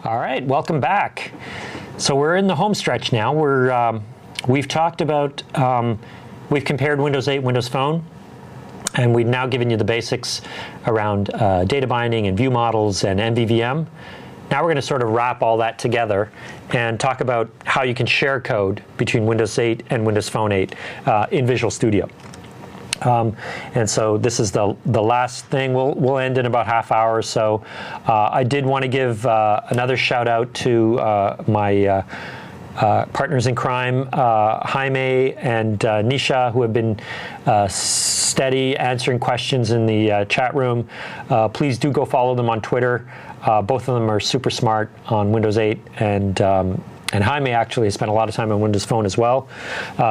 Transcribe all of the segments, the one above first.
All right, welcome back. So we're in the home stretch now. We've talked about, we've compared Windows 8, Windows Phone, and we've now given you the basics around data binding and view models and MVVM. Now we're going to sort of wrap all that together and talk about how you can share code between Windows 8 and Windows Phone 8 in Visual Studio. And so this is the last thing. We'll end in about half hour or so. I did want to give another shout out to my partners in crime, Jaime and Nisha, who have been steady answering questions in the chat room. Please do go follow them on Twitter. Both of them are super smart on Windows 8, and Jaime actually has spent a lot of time on Windows Phone as well.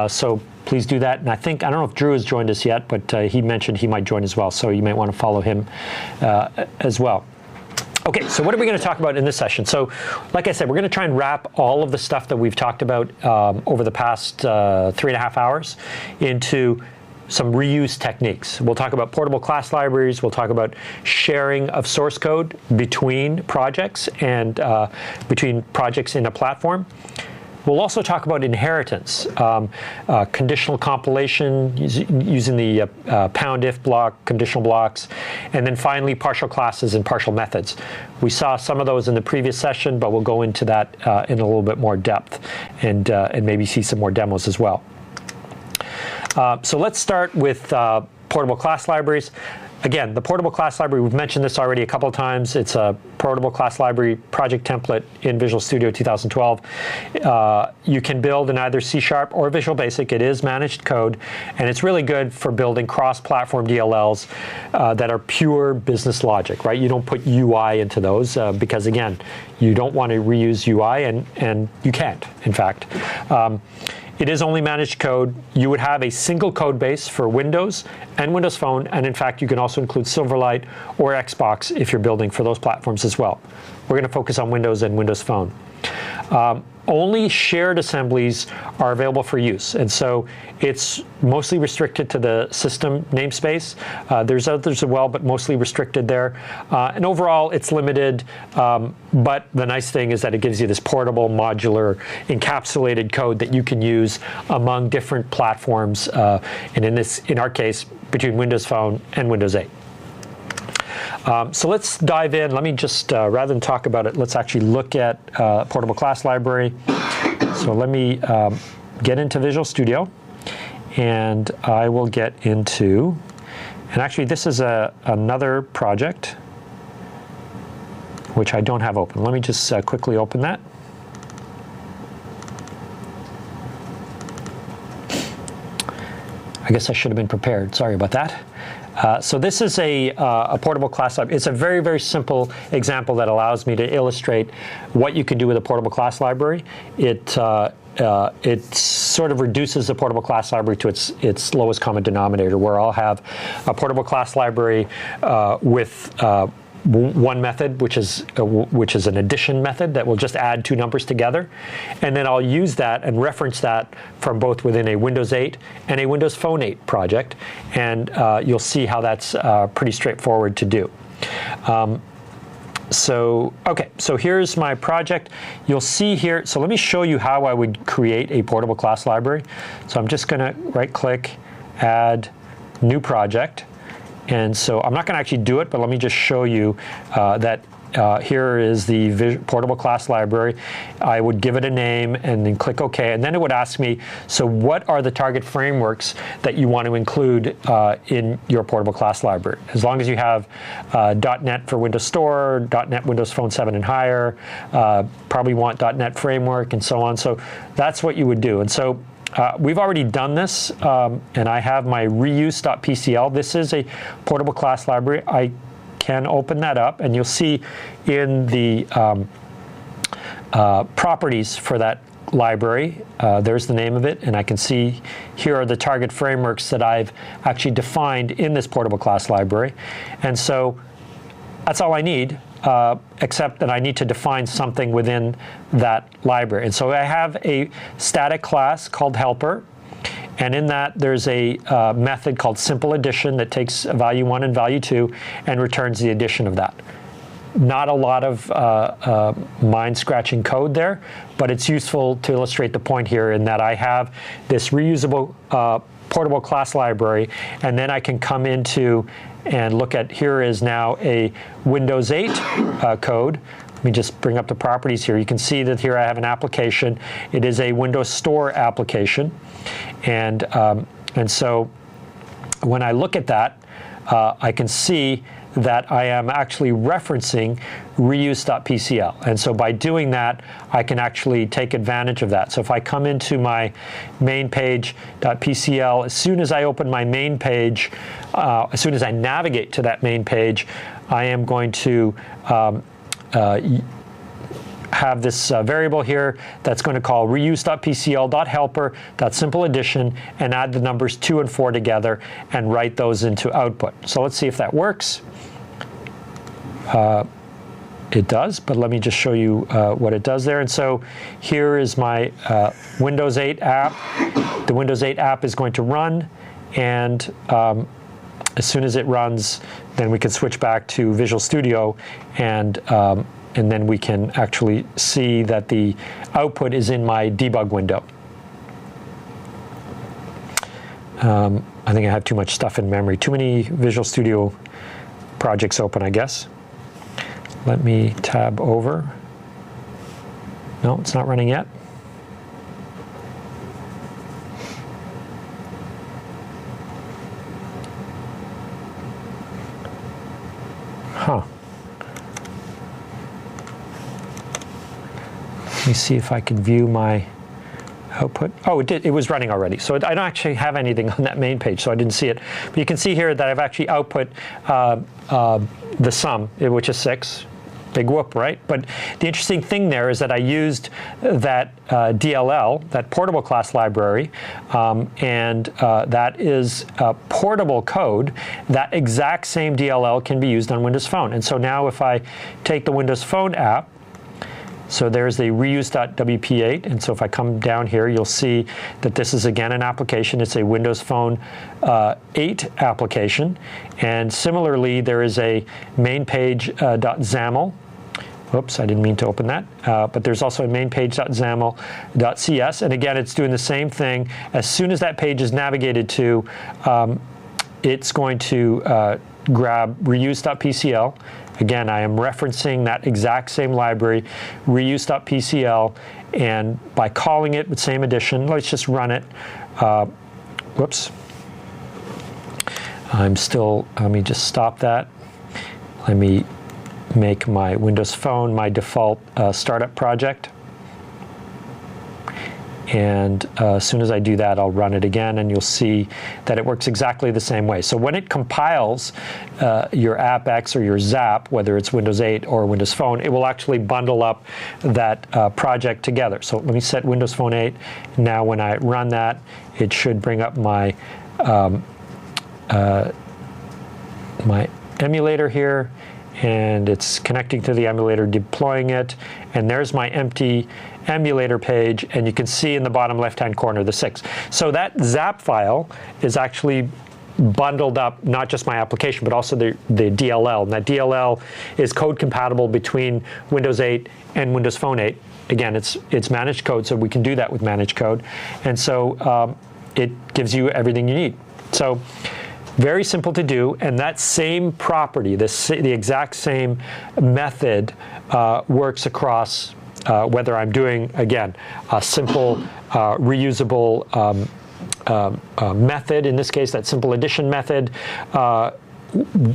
So please do that. And I don't know if Drew has joined us yet, but he mentioned he might join as well. So you might want to follow him as well. Okay, so what are we going to talk about in this session? So like I said, we're going to try and wrap all of the stuff that we've talked about over the past 3.5 hours into some reuse techniques. We'll talk about portable class libraries. We'll talk about sharing of source code between projects and between projects in a platform. We'll also talk about inheritance, conditional compilation using the pound if block, conditional blocks, and then finally partial classes and partial methods. We saw some of those in the previous session, but we'll go into that in a little bit more depth and maybe see some more demos as well. So let's start with portable class libraries. Again, the portable class library, we've mentioned this already a couple of times. It's a portable class library project template in Visual Studio 2012. You can build in either C# or Visual Basic. It is managed code, and it's really good for building cross-platform DLLs that are pure business logic, right? You don't put UI into those because, again, you don't want to reuse UI, and you can't, in fact. It is only managed code. You would have a single code base for Windows and Windows Phone, and in fact, you can also include Silverlight or Xbox if you're building for those platforms as well. We're going to focus on Windows and Windows Phone. Only shared assemblies are available for use, and so it's mostly restricted to the system namespace. There's others as well, but mostly restricted there. And overall, it's limited, but the nice thing is that it gives you this portable, modular, encapsulated code that you can use among different platforms, and in our case, between Windows Phone and Windows 8. So let's dive in. Let me just, rather than talk about it, let's actually look at portable class library. So let me get into Visual Studio, and I will get into, and actually this is another project which I don't have open. Let me just quickly open that. I guess I should have been prepared. Sorry about that. So this is a portable class library. It's a very, very simple example that allows me to illustrate what you can do with a portable class library. It sort of reduces the portable class library to its lowest common denominator, where I'll have a portable class library with one method, which is an addition method that will just add two numbers together, and then I'll use that and reference that from both within a Windows 8 and a Windows Phone 8 project, and you'll see how that's pretty straightforward to do. So here's my project. You'll see here, so let me show you how I would create a portable class library. So I'm just going to right-click, add, new project. And so I'm not going to actually do it, but let me just show you that here is the portable class library. I would give it a name and then click OK. And then it would ask me, so what are the target frameworks that you want to include in your portable class library? As long as you have .NET for Windows Store, .NET Windows Phone 7 and higher, probably want .NET Framework and so on. So that's what you would do. And so we've already done this, and I have my reuse.pcl. This is a portable class library. I can open that up, and you'll see in the properties for that library, there's the name of it, and I can see here are the target frameworks that I've actually defined in this portable class library. And so that's all I need. Except that I need to define something within that library. And so I have a static class called helper, and in that there's a method called simple addition that takes value 1 and value 2 and returns the addition of that. not a lot of mind-scratching code there, but it's useful to illustrate the point here in that I have this reusable portable class library, and then I can come into and look at, here is now a Windows 8 code. Let me just bring up the properties here. You can see that here I have an application. It is a Windows Store application, and so when I look at that, I can see that I am actually referencing reuse.pcl. And so by doing that, I can actually take advantage of that. So if I come into my main page.pcl, as soon as I open my main page, as soon as I navigate to that main page, I am going to have this variable here that's going to call reuse.pcl.helper.simpleaddition and add the numbers 2 and 4 together and write those into output. So let's see if that works. It does, but let me just show you what it does there. And so here is my Windows 8 app. The Windows 8 app is going to run, and as soon as it runs, then we can switch back to Visual Studio, and then we can actually see that the output is in my debug window. I think I have too much stuff in memory. Too many Visual Studio projects open, I guess. Let me tab over. No, it's not running yet. Huh. Let me see if I can view my output. Oh, it did. It was running already. So I don't actually have anything on that main page, so I didn't see it. But you can see here that I've actually output the sum, which is 6. Big whoop, right? But the interesting thing there is that I used that DLL, that portable class library, and that is portable code. That exact same DLL can be used on Windows Phone. And so now if I take the Windows Phone app, so there's the reuse.wp8, and so if I come down here, you'll see that this is again an application. It's a Windows Phone 8 application, and similarly there is a main page.xaml. Oops, I didn't mean to open that. But there's also a main page.xaml.cs, and again, it's doing the same thing. As soon as that page is navigated to, it's going to grab reuse.pcl. Again, I am referencing that exact same library, reuse.pcl, and by calling it with same addition, let's just run it. Whoops. Let me just stop that. Let me make my Windows Phone my default startup project. And as soon as I do that, I'll run it again, and you'll see that it works exactly the same way. So when it compiles your AppX or your Zap, whether it's Windows 8 or Windows Phone, it will actually bundle up that project together. So let me set Windows Phone 8. Now when I run that, it should bring up my my emulator here, and it's connecting to the emulator, deploying it, and there's my empty emulator page, and you can see in the bottom left-hand corner the 6. So that Zap file is actually bundled up not just my application, but also the DLL, and that DLL is code compatible between Windows 8 and Windows Phone 8. Again, it's managed code, so we can do that with managed code, and so it gives you everything you need. So very simple to do, and that same property, the exact same method works across whether I'm doing, again, a simple reusable method, in this case that simple addition method,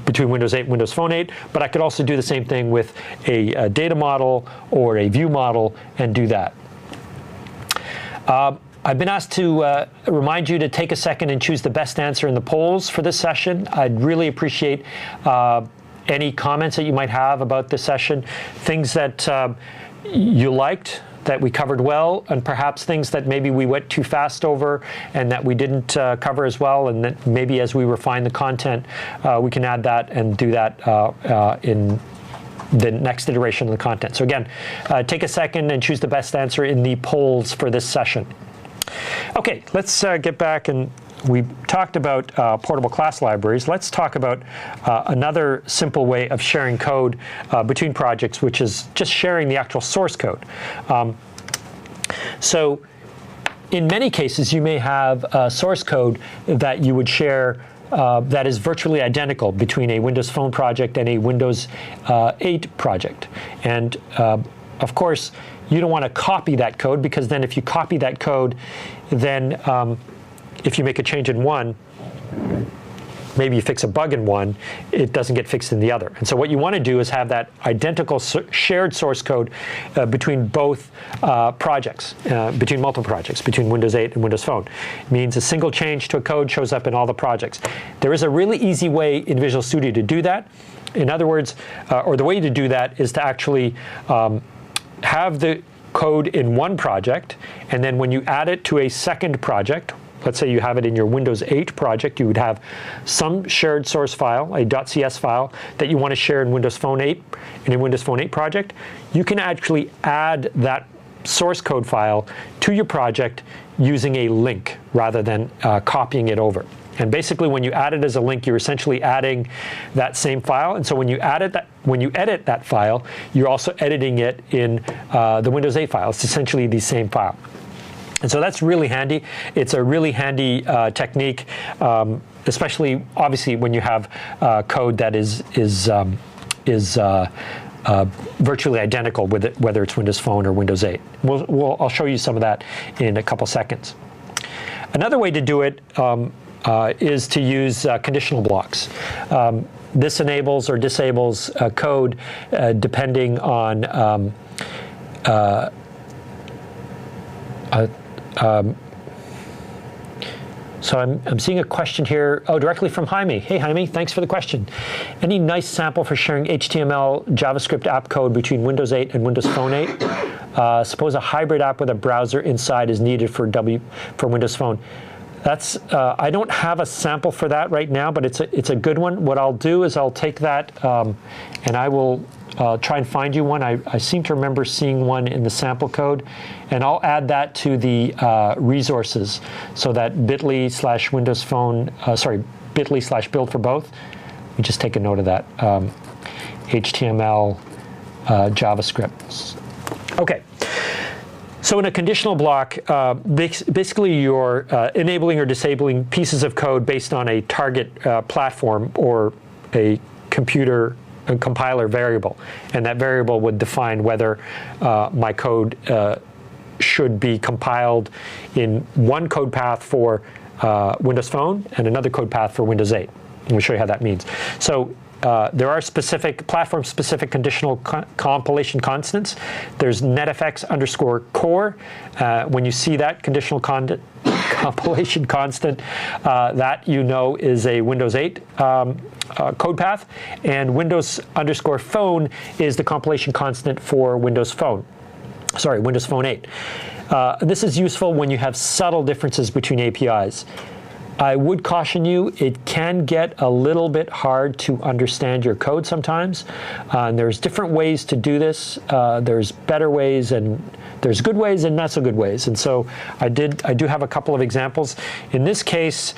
between Windows 8 and Windows Phone 8, but I could also do the same thing with a data model or a view model and do that. I've been asked to remind you to take a second and choose the best answer in the polls for this session. I'd really appreciate any comments that you might have about this session, things that you liked, that we covered well, and perhaps things that maybe we went too fast over and that we didn't cover as well, and that maybe as we refine the content, we can add that and do that in the next iteration of the content. So again, take a second and choose the best answer in the polls for this session. Okay, let's get back and we talked about portable class libraries. Let's talk about another simple way of sharing code between projects, which is just sharing the actual source code. So in many cases, you may have source code that you would share that is virtually identical between a Windows Phone project and a Windows 8 project. And of course, you don't want to copy that code, because then if you copy that code, then if you make a change in one, maybe you fix a bug in one, it doesn't get fixed in the other. And so what you want to do is have that identical shared source code between both projects, between multiple projects, between Windows 8 and Windows Phone. It means a single change to a code shows up in all the projects. There is a really easy way in Visual Studio to do that. In other words, or the way to do that is to actually have the code in one project, and then when you add it to a second project, let's say you have it in your Windows 8 project, you would have some shared source file, a .cs file, that you want to share in Windows Phone 8, in a Windows Phone 8 project. You can actually add that source code file to your project using a link rather than copying it over. And basically, when you add it as a link, you're essentially adding that same file. And so when you edit that file, you're also editing it in the Windows 8 file. It's essentially the same file. And so that's really handy. It's a really handy technique, especially obviously when you have code that is virtually identical with it, whether it's Windows Phone or Windows 8. I'll show you some of that in a couple seconds. Another way to do it is to use conditional blocks. This enables or disables code depending on so I'm seeing a question here, directly from Jaime. Hey Jaime, thanks for the question. Any nice sample for sharing HTML, JavaScript app code between Windows 8 and Windows Phone 8? Suppose a hybrid app with a browser inside is needed for Windows Phone. That's I don't have a sample for that right now, but it's a good one. What I'll do is I'll take that and I will try and find you one. I seem to remember seeing one in the sample code, and I'll add that to the resources, so that bit.ly/Windows Phone, bit.ly/build for both. Let me just take a note of that. HTML, JavaScript. Okay. So in a conditional block, basically you're enabling or disabling pieces of code based on a target platform or a compiler variable. And that variable would define whether my code should be compiled in one code path for Windows Phone and another code path for Windows 8. And we'll show you how that means. So there are specific platform-specific conditional compilation constants. There's netfx_core. When you see that conditional compilation constant, that you know is a Windows 8 code path, and Windows_phone is the compilation constant for Windows Phone. Sorry, Windows Phone 8. This is useful when you have subtle differences between APIs. I would caution you, it can get a little bit hard to understand your code sometimes. And there's different ways to do this. There's better ways, and there's good ways and not so good ways. And so I do have a couple of examples. In this case,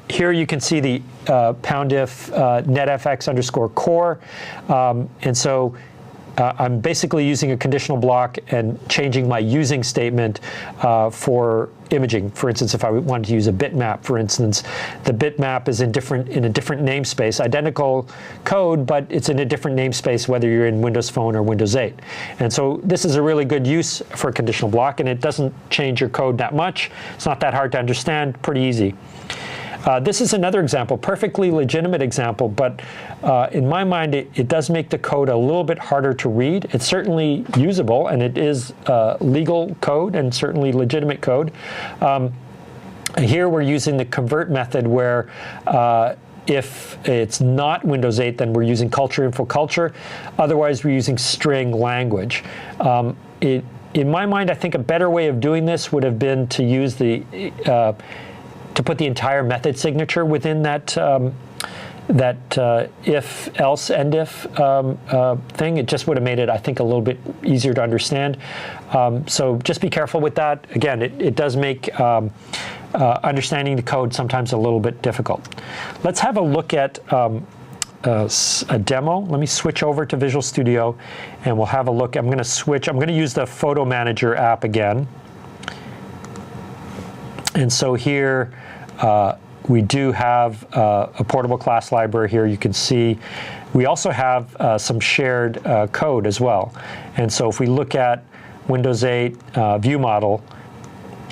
here you can see the poundif netfx_core. And so I'm basically using a conditional block and changing my using statement for imaging. For instance, if I wanted to use a bitmap, for instance, the bitmap is in a different namespace, identical code, but it's in a different namespace whether you're in Windows Phone or Windows 8. And so this is a really good use for a conditional block, and it doesn't change your code that much. It's not that hard to understand, pretty easy. This is another example, perfectly legitimate example, but in my mind, it does make the code a little bit harder to read. It's certainly usable, and it is legal code and certainly legitimate code. Here we're using the convert method where if it's not Windows 8, then we're using culture info culture. Otherwise, we're using string language. In my mind, I think a better way of doing this would have been to use to put the entire method signature within that if else end if thing. It just would have made it, I think, a little bit easier to understand. So just be careful with that. Again, it does make understanding the code sometimes a little bit difficult. Let's have a look at a demo. Let me switch over to Visual Studio and we'll have a look. I'm going to use the Photo Manager app again. And so here we do have a portable class library here. You can see we also have some shared code as well. And so if we look at Windows 8 view model,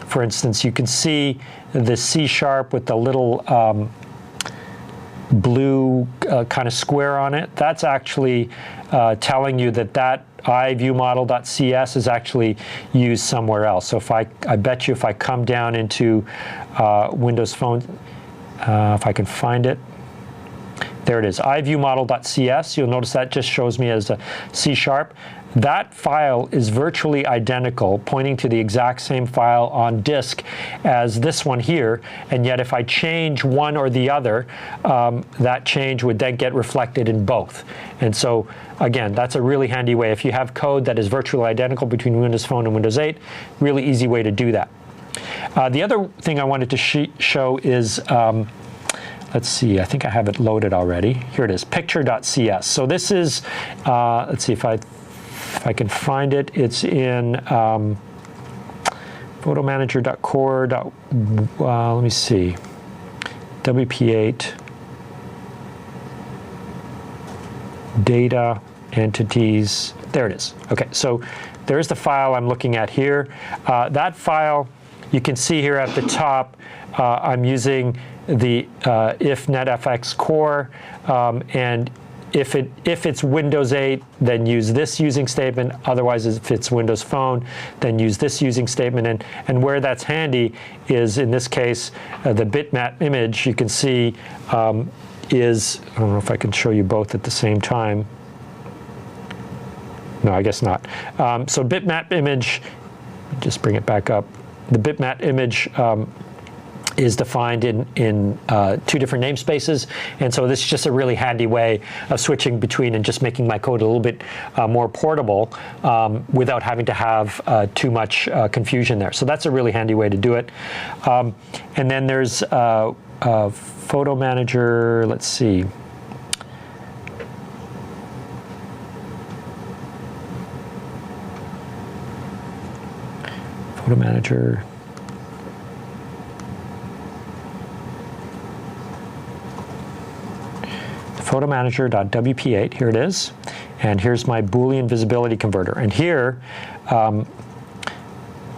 for instance, you can see the C# with the little blue kind of square on it. That's actually telling you that iViewModel.cs is actually used somewhere else. So if I bet you if I come down into Windows Phone, if I can find it, there it is, iViewModel.cs. You'll notice that just shows me as a C#. That file is virtually identical, pointing to the exact same file on disk as this one here, and yet if I change one or the other, that change would then get reflected in both. And so, again, that's a really handy way. If you have code that is virtually identical between Windows Phone and Windows 8, really easy way to do that. The other thing I wanted to show is, let's see, I think I have it loaded already. Here it is, picture.cs. So this is, let's see if I can find it. It's in photomanager.core. Let me see. WP8 data entities. There it is. Okay, so there's the file I'm looking at here. That file, you can see here at the top, I'm using the if netfx core, and if it's Windows 8, then use this using statement. Otherwise, if it's Windows Phone, then use this using statement. And where that's handy is, in this case, the bitmap image, you can see is, I don't know if I can show you both at the same time. No, I guess not. So bitmap image, just bring it back up. The bitmap image is defined in two different namespaces, and so this is just a really handy way of switching between and just making my code a little bit more portable without having to have too much confusion there. So that's a really handy way to do it. And then there's Photo Manager, let's see. Photo Manager. Photomanager.wp8, here it is, and here's my Boolean visibility converter. And here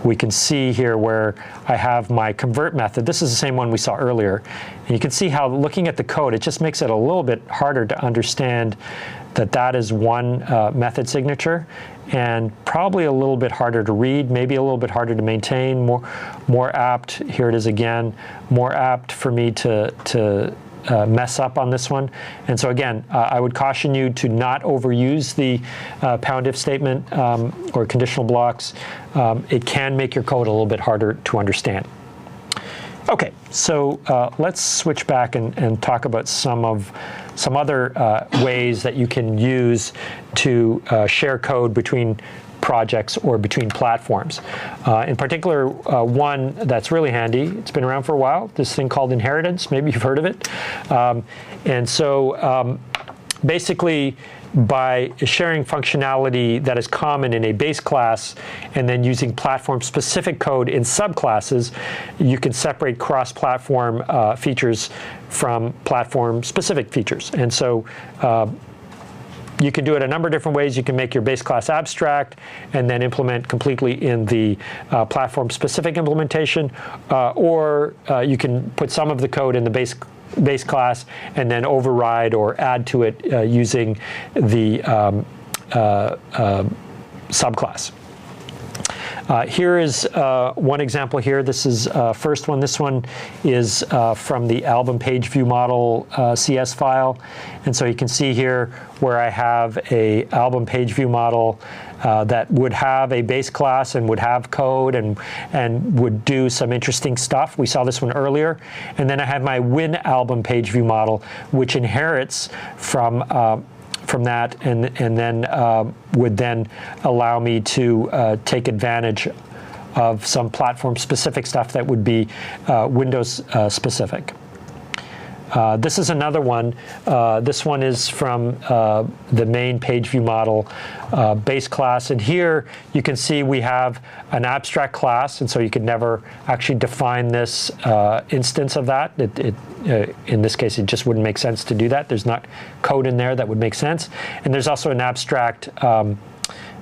we can see here where I have my convert method. This is the same one we saw earlier, and you can see how, looking at the code, it just makes it a little bit harder to understand that that is one method signature, and probably a little bit harder to read, maybe a little bit harder to maintain, more apt, here it is again, more apt for me to mess up on this one. And so again, I would caution you to not overuse the pound if statement or conditional blocks. It can make your code a little bit harder to understand. Okay, so let's switch back and talk about some other ways that you can use to share code between projects or between platforms. In particular, one that's really handy, it's been around for a while, this thing called inheritance. Maybe you've heard of it. And so basically, by sharing functionality that is common in a base class and then using platform-specific code in subclasses, you can separate cross-platform features from platform-specific features. And so you can do it a number of different ways. You can make your base class abstract and then implement completely in the platform-specific implementation, or you can put some of the code in the base class and then override or add to it using the subclass. Here is one example here. This is first one. This one is from the album page view model CS file. And so you can see here where I have a album page view model that would have a base class and would have code and would do some interesting stuff. We saw this one earlier. And then I have my Win album page view model, which inherits from that and then would then allow me to take advantage of some platform-specific stuff that would be Windows-specific. This is another one. This one is from the main page view model base class. And here you can see we have an abstract class, and so you could never actually define this instance of that. In this case, it just wouldn't make sense to do that. There's not code in there that would make sense. And there's also an abstract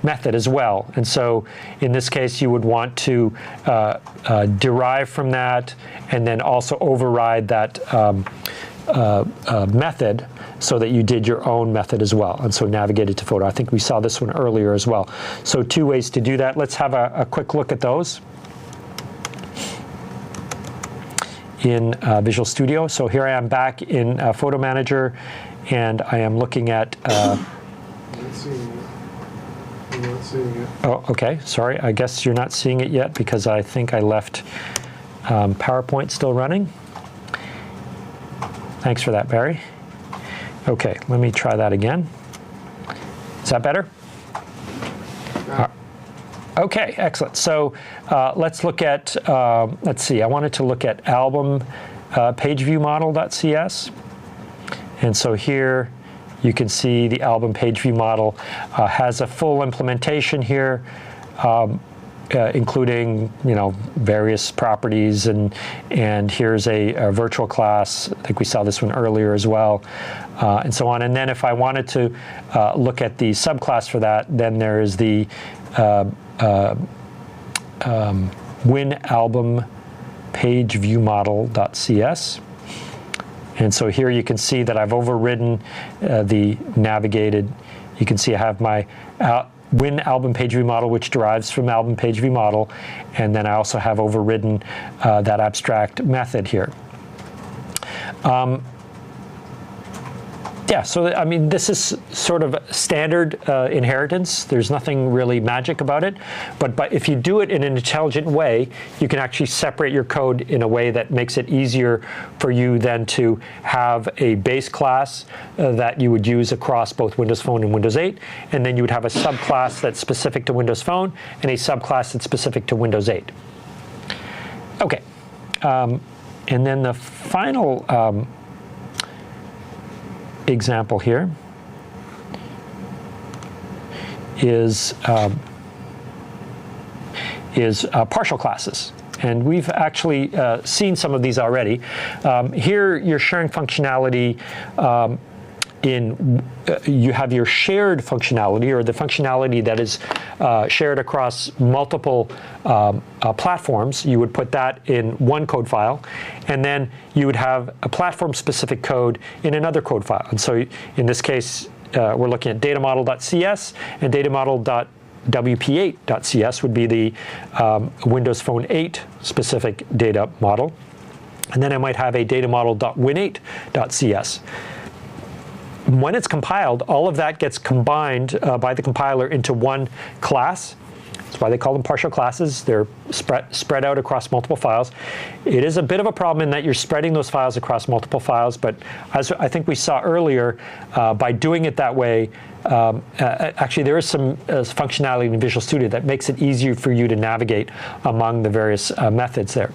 method as well. And so in this case, you would want to derive from that and then also override that method so that you did your own method as well. And so navigate it to photo. I think we saw this one earlier as well. So two ways to do that. Let's have a quick look at those in Visual Studio. So here I am back in Photo Manager, and I am looking at You're not seeing it. Oh, okay. Sorry. I guess you're not seeing it yet because I think I left PowerPoint still running. Thanks for that, Barry. Okay, let me try that again. Is that better? Okay, excellent. So let's look at, let's see, I wanted to look at album page view model.cs. And so here, you can see the album page view model has a full implementation here, including various properties, and here's a virtual class. I think we saw this one earlier as well, and so on. And then if I wanted to look at the subclass for that, then there is the Win album page view model.cs. And so here you can see that I've overridden the navigated. You can see I have my Win album page view model, which derives from album page view model. And then I also have overridden that abstract method here. Yeah, so I mean, this is sort of standard inheritance. There's nothing really magic about it. But if you do it in an intelligent way, you can actually separate your code in a way that makes it easier for you then to have a base class that you would use across both Windows Phone and Windows 8. And then you would have a subclass that's specific to Windows Phone and a subclass that's specific to Windows 8. OK. And then the final example here is partial classes. And we've actually seen some of these already. Here you're sharing functionality you have your shared functionality, or the functionality that is shared across multiple platforms. You would put that in one code file, and then you would have a platform-specific code in another code file. And so in this case, we're looking at datamodel.cs, and datamodel.wp8.cs would be the Windows Phone 8 specific data model. And then I might have a datamodel.win8.cs. When it's compiled, all of that gets combined by the compiler into one class. That's why they call them partial classes. They're spread out across multiple files. It is a bit of a problem in that you're spreading those files across multiple files, but as I think we saw earlier, by doing it that way, actually there is some functionality in Visual Studio that makes it easier for you to navigate among the various methods there.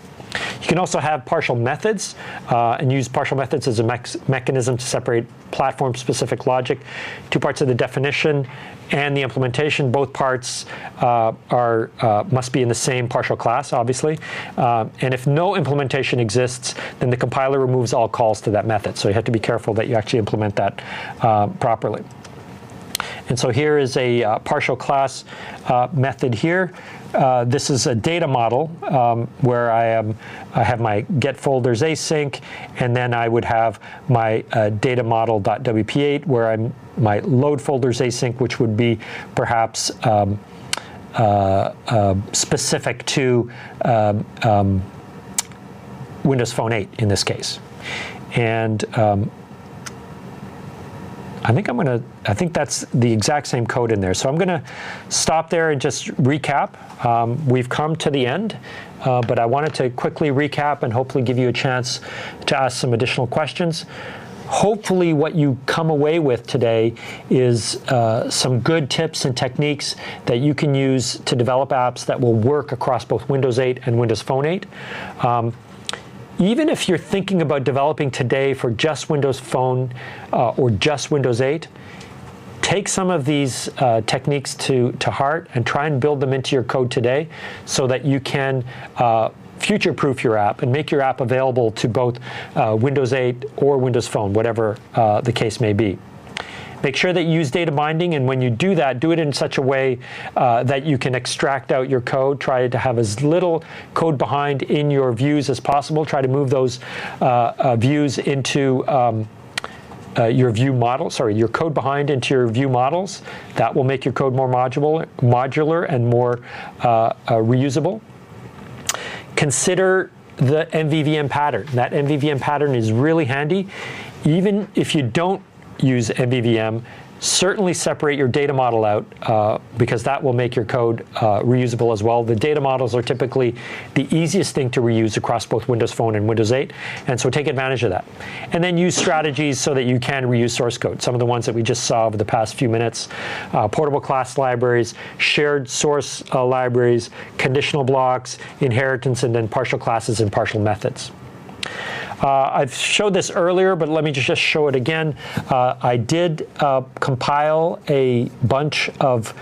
You can also have partial methods and use partial methods as a mechanism to separate platform-specific logic. Two parts of the definition and the implementation. Both parts must be in the same partial class, obviously. And if no implementation exists, then the compiler removes all calls to that method. So you have to be careful that you actually implement that properly. And so here is a partial class method here. This is a data model where I have my get folders async, and then I would have my data model.wp8 where my load folders async, which would be perhaps specific to Windows Phone 8 in this case. And I think that's the exact same code in there. So I'm going to stop there and just recap. We've come to the end, but I wanted to quickly recap and hopefully give you a chance to ask some additional questions. Hopefully what you come away with today is some good tips and techniques that you can use to develop apps that will work across both Windows 8 and Windows Phone 8. Even if you're thinking about developing today for just Windows Phone or just Windows 8, take some of these techniques to heart and try and build them into your code today so that you can future-proof your app and make your app available to both Windows 8 or Windows Phone, whatever the case may be. Make sure that you use data binding, and when you do that, do it in such a way that you can extract out your code. Try to have as little code behind in your views as possible. Try to move those views into your view model, your code behind into your view models. That will make your code more modular and more reusable. Consider the MVVM pattern. That MVVM pattern is really handy. Even if you don't use MVVM, certainly separate your data model out because that will make your code reusable as well. The data models are typically the easiest thing to reuse across both Windows Phone and Windows 8, and so take advantage of that. And then use strategies so that you can reuse source code. Some of the ones that we just saw over the past few minutes: portable class libraries, shared source libraries, conditional blocks, inheritance, and then partial classes and partial methods. I've showed this earlier, but let me just show it again. I did compile a bunch of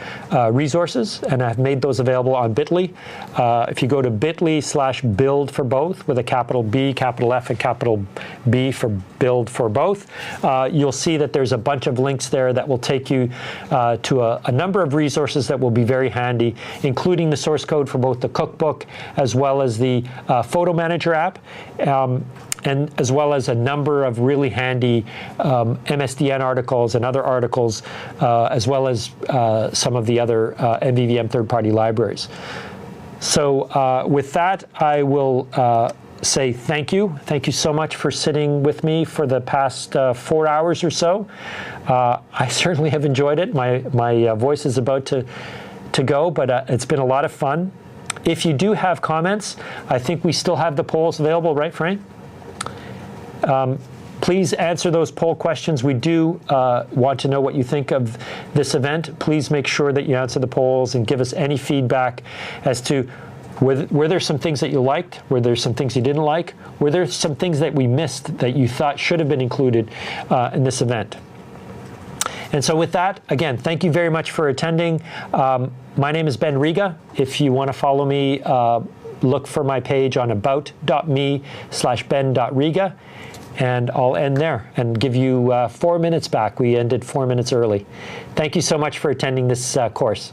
resources, and I've made those available on Bitly. If you go to bit.ly/build for both with a capital B, capital F, and capital B for build for both, you'll see that there's a bunch of links there that will take you to a number of resources that will be very handy, including the source code for both the cookbook as well as the photo manager app. And as well as a number of really handy MSDN articles and other articles, as well as some of the other MVVM third-party libraries. So with that, I will say thank you. Thank you so much for sitting with me for the past 4 hours or so. I certainly have enjoyed it. My voice is about to go, but it's been a lot of fun. If you do have comments, I think we still have the polls available, right, Frank? Please answer those poll questions. We do want to know what you think of this event. Please make sure that you answer the polls and give us any feedback as to were there some things that you liked? Were there some things you didn't like? Were there some things that we missed that you thought should have been included in this event? And so with that, again, thank you very much for attending. My name is Ben Riga. If you want to follow me, look for my page on about.me/ben.riga. And I'll end there and give you 4 minutes back. We ended 4 minutes early. Thank you so much for attending this course.